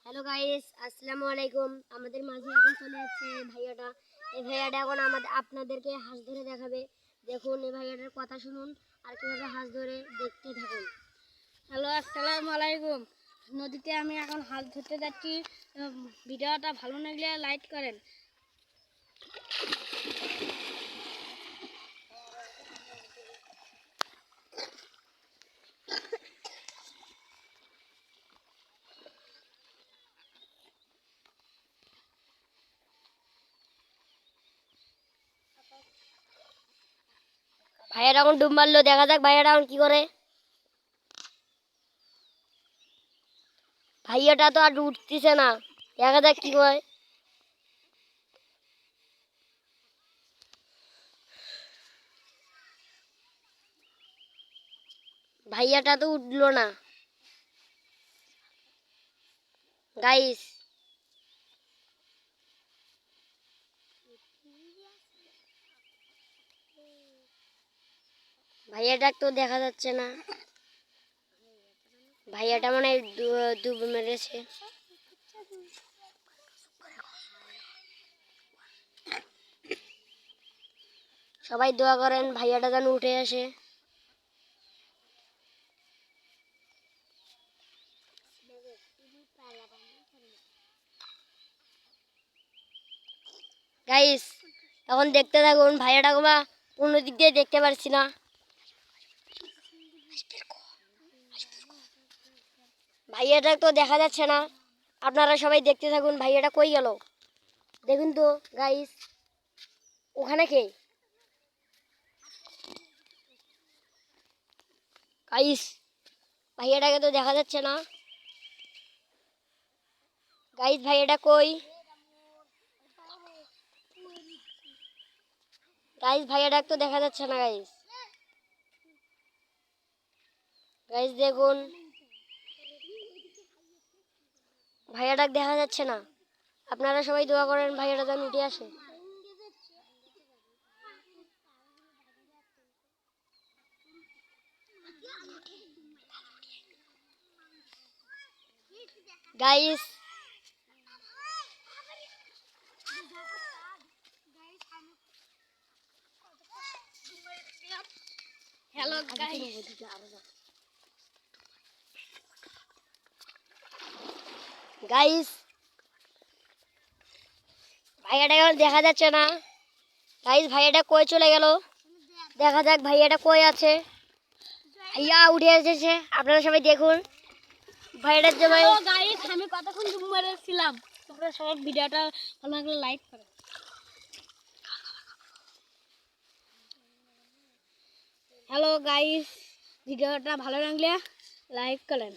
Hello guys, আসসালামু আলাইকুম। আমাদের মাঝে এখন চলে যাচ্ছে ভাইয়াটা। এই ভাইয়াটা এখন আপনাদেরকে হাঁস ধরে দেখাবে। দেখুন, এই ভাইয়াটার কথা শুনুন আর কিভাবে হাঁস ধরে দেখতে থাকুন। হ্যালো, আসসালামু আলাইকুম। নদীতে আমি এখন হাঁস ধরতে যাচ্ছি। ভিডিওটা ভালো লাগলে লাইক করেন। ভাইয়াটা এখন ডুব মারলো, দেখা যাক ভাইয়াটা এখন কি করে। ভাইয়াটা তো আর উঠতেছে না, দেখা যাক কি করে। ভাইয়াটা তো উঠলো না গাইস। ভাইয়াটা তো দেখা যাচ্ছে না। ভাইয়াটা মানে ডুব মেরেছে। সবাই দোয়া করেন ভাইয়াটা যেন উঠে আসে। গাইস, এখন দেখতে থাকুন। ভাইয়াটাকে বা কোনো দিক দিয়ে দেখতে পারছি না। ভাইয়াটা তো দেখা যাচ্ছে না। আপনারা সবাই দেখতে থাকুন। ভাইয়াটা কই গেল দেখুন তো গাইস। ওখানে কে? গাইস, ভাইয়াটাকে তো দেখা যাচ্ছে না। গাইস, ভাইয়াটা কই? গাইস, ভাইয়াটাকে তো দেখা যাচ্ছে না গাইস। গাইস দেখুন, ভাইয়াটাকে দেখা যাচ্ছে না। আপনারা সবাই দোয়া করেন ভাইয়াটা যেন উঠে আসে। গাইস, হ্যালো গাইস, গাইস, ভাইয়াটা এখন দেখা যাচ্ছে না। গাইস, ভাইয়াটা কই চলে গেল? দেখা যাক ভাইয়াটা কই আছে। ভাইয়া উঠে এসেছে, আপনারা সবাই দেখুন। ভাইয়াটার জন্য গাইস, আমি কতক্ষণ ডুব মেরেছিলাম। তোমরা সবাই ভিডিওটা ভালো লাগলে লাইক করেন। হ্যালো গাইস, ভিডিওটা ভালো লাগলে লাইক করেন।